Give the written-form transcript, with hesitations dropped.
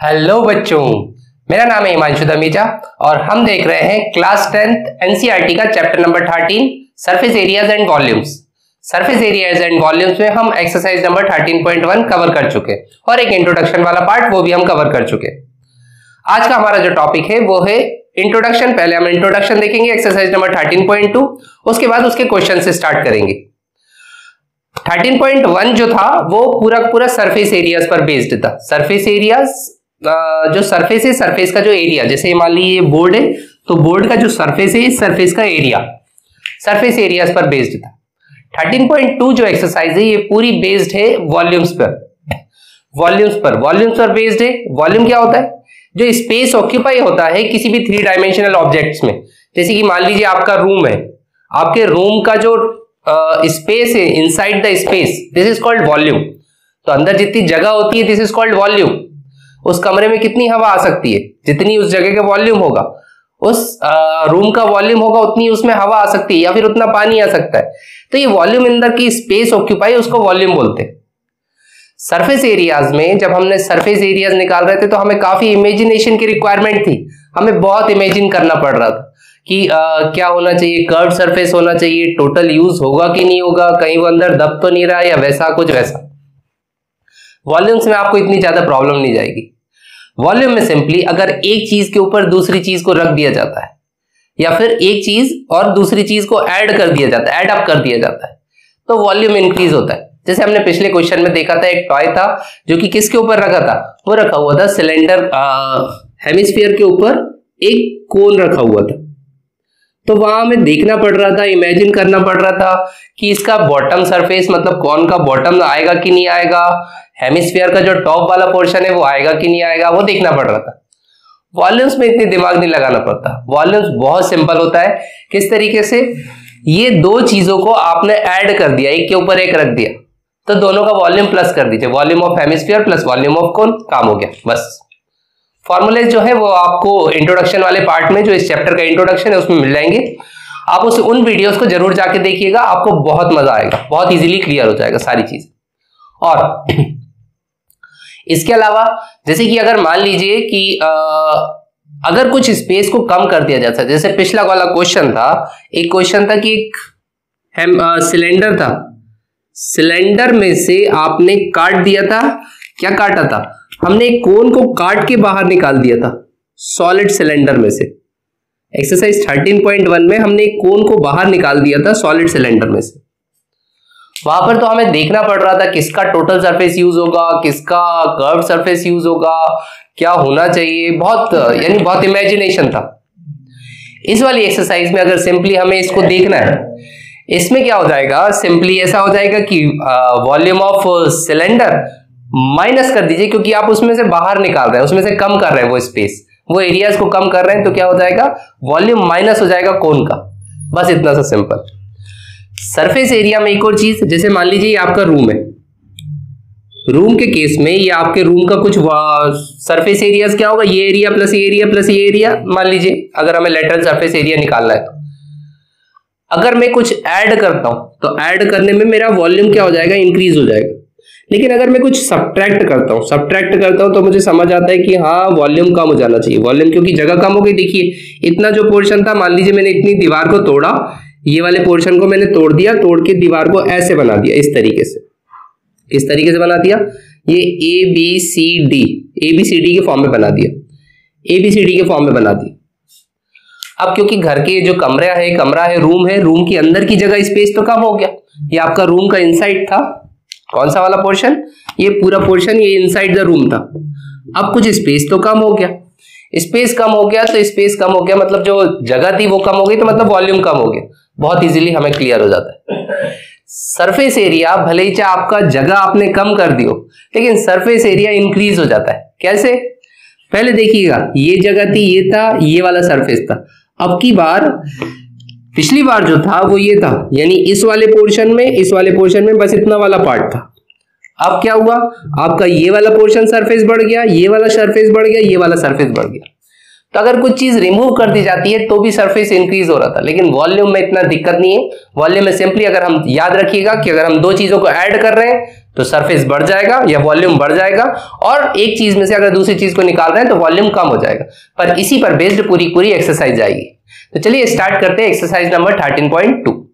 Hello बच्चों, मेरा नाम है हिमांशु धमीजा और हम देख रहे हैं क्लास 10th एनसीईआरटी का chapter number 13 surface areas and volumes. Surface areas and volumes में हम एक्सरसाइज नंबर 13.1 कवर कर चुके और एक इंट्रोडक्शन वाला पार्ट वो भी हम कवर कर चुके। आज का हमारा जो टॉपिक है वो है इंट्रोडक्शन। पहले हम इंट्रोडक्शन देखेंगे एक्सरसाइज नंबर 13.2, उसके बाद उसके क्वेश्चन से स्टार्ट करेंगे। 13.1 जो था वो पूरा सरफेस एरियाज पर बेस्ड था। सरफेस एरियाज जो सरफेस है, सरफेस का जो एरिया, जैसे मान लीजिए बोर्ड है तो बोर्ड का जो सरफेस है, सरफेस का एरिया सरफेस एरियाज पर बेस्ड था। 13.2 जो एक्सरसाइज है ये पूरी बेस्ड है वॉल्यूम्स पर। वॉल्यूम्स पर बेस्ड है। वॉल्यूम क्या होता है? जो स्पेस ऑक्यूपाई होता है किसी भी 3 डायमेंशनल ऑब्जेक्ट्स में। जैसे कि मान लीजिए आपका रूम है, आपके रूम का जो स्पेस है, inside the space, this is called volume. तो अंदर जितनी जगह होती है दिस इज कॉल्ड वॉल्यूम। उस कमरे में कितनी हवा आ सकती है, जितनी उस जगह का वॉल्यूम होगा, उस रूम का वॉल्यूम होगा, उतनी उसमें हवा आ सकती है या फिर उतना पानी आ सकता है। तो ये वॉल्यूम अंदर की स्पेस ऑक्यूपाई, उसको वॉल्यूम बोलते हैं। सरफेस एरियाज में जब हमने सरफेस एरियाज निकाल रहे थे तो हमें काफी इमेजिनेशन की रिक्वायरमेंट थी। हमें बहुत इमेजिन करना पड़ रहा था कि क्या होना चाहिए, कर्व सरफेस होना चाहिए, टोटल यूज होगा कि नहीं होगा, कहीं वो अंदर दब तो नहीं रहा या वैसा कुछ वैसा। वॉल्यूम्स में आपको इतनी ज्यादा प्रॉब्लम नहीं जाएगी। वॉल्यूम में सिंपली अगर एक चीज के ऊपर दूसरी चीज को रख दिया जाता है या फिर एक चीज और दूसरी चीज को ऐड कर दिया जाता है, ऐड अप कर दिया जाता है, तो वॉल्यूम इंक्रीज होता है। जैसे हमने पिछले क्वेश्चन में देखा था, एक टॉय था जो कि किसके ऊपर रखा था, वो रखा हुआ था सिलेंडर हेमिस्फीयर के ऊपर एक कोन रखा हुआ था। तो वहां हमें देखना पड़ रहा था, इमेजिन करना पड़ रहा था कि इसका बॉटम सरफेस, मतलब कौन का बॉटम आएगा कि नहीं आएगा, हेमिस्फीयर का जो टॉप वाला पोर्शन है वो आएगा कि नहीं आएगा, वो देखना पड़ रहा था। वॉल्यूम्स में इतनी दिमाग नहीं लगाना पड़ता। वॉल्यूम्स बहुत सिंपल होता है। किस तरीके से? ये दो चीजों को आपने ऐड कर दिया, एक के ऊपर एक रख दिया, तो दोनों का वॉल्यूम प्लस कर दीजिए। Volume of hemisphere plus volume of cone, काम हो गया। बस फॉर्मूले जो है वो आपको इंट्रोडक्शन वाले पार्ट में, जो इस चैप्टर का इंट्रोडक्शन है, उसमें मिल जाएंगे। आप उन वीडियोस को जरूर जाके देखिएगा, आपको बहुत मजा आएगा, बहुत इजीली क्लियर हो जाएगा सारी चीज। और इसके अलावा जैसे कि अगर मान लीजिए कि अगर कुछ स्पेस को कम कर दिया जाता है, जैसे पिछला वाला क्वेश्चन था, एक क्वेश्चन था कि एक सिलेंडर था, सिलेंडर में से आपने काट दिया था, क्या काटा था, हमने एक कोन को काट के बाहर निकाल दिया था सॉलिड सिलेंडर में से। एक्सरसाइज 13.1 में हमने एक कोन को बाहर निकाल दिया था सॉलिड सिलेंडर में से। वहां पर तो हमें देखना पड़ रहा था किसका टोटल सरफेस यूज होगा, किसका कर्व सरफेस यूज होगा, क्या होना चाहिए, बहुत इमेजिनेशन था। इस वाली एक्सरसाइज में अगर सिंपली हमें इसको देखना है, इसमें क्या हो जाएगा, सिंपली ऐसा हो जाएगा कि वॉल्यूम ऑफ सिलेंडर माइनस कर दीजिए, क्योंकि आप उसमें से बाहर निकाल रहे हैं, उसमें से कम कर रहे हैं वो स्पेस, वो एरियाज को कम कर रहे हैं, तो क्या हो जाएगा, वॉल्यूम माइनस हो जाएगा कोन का। बस इतना सा सिंपल। सरफेस एरिया में एक और चीज, जैसे मान लीजिए ये आपका रूम है, रूम के केस में ये आपके रूम का कुछ सरफेस एरियाज क्या होगा, ये एरिया प्लस ये एरिया प्लस ये एरिया। मान लीजिए अगर हमें लेटरल सरफेस एरिया निकालना है, तो अगर मैं कुछ ऐड करता हूं तो ऐड करने में मेरा वॉल्यूम क्या हो जाएगा, इंक्रीज हो जाएगा। लेकिन अगर मैं कुछ सब्ट्रैक्ट करता हूं तो मुझे समझ आता है कि हाँ वॉल्यूम कम हो जाना चाहिए। वॉल्यूम क्योंकि जगह कम हो गई। देखिए इतना जो पोर्शन था, मान लीजिए मैंने इतनी दीवार को तोड़ा, ये वाले पोर्शन को मैंने तोड़ दिया, तोड़ के दीवार को ऐसे बना दिया, इस तरीके से बना दिया। ये ABCD के फॉर्म में बना दिया, ABCD के फॉर्म में बना दिया। अब क्योंकि घर के जो कमरा है, रूम के अंदर की जगह स्पेस तो कम हो गया। ये आपका रूम का इनसाइड था, कौन सा वाला पोर्शन, ये पूरा पोर्शन ये इनसाइड द रूम था। अब कुछ स्पेस तो कम हो गया, स्पेस कम हो गया मतलब जो जगह थी वो कम हो गई, तो मतलब वॉल्यूम कम हो गया। बहुत इजीली हमें क्लियर हो जाता है। सरफेस एरिया भले ही चाहे आपका जगह आपने कम कर दी हो, लेकिन सरफेस एरिया इंक्रीज हो जाता है। कैसे? पहले देखिएगा, ये जगह थी, ये था, ये वाला सरफेस था। अब की बार, पिछली बार जो था वो ये था, यानी इस वाले पोर्शन में बस इतना वाला पार्ट था। अब क्या हुआ, आपका ये वाला पोर्शन सरफेस बढ़ गया, ये वाला सरफेस बढ़ गया, ये वाला सरफेस बढ़ गया। तो अगर कुछ चीज रिमूव कर दी जाती है तो भी सरफेस इंक्रीज हो रहा था, लेकिन वॉल्यूम में इतना दिक्कत नहीं है। वॉल्यूम में सिंपली अगर हम याद रखिएगा कि अगर हम दो चीजों को ऐड कर रहे हैं तो सरफेस बढ़ जाएगा या वॉल्यूम बढ़ जाएगा, और एक चीज में से अगर दूसरी चीज को निकाल रहे हैं तो वॉल्यूम कम हो जाएगा। पर इसी पर बेस्ड पूरी एक्सरसाइज आएगी। तो चलिए स्टार्ट करते हैं एक्सरसाइज नंबर 13.2।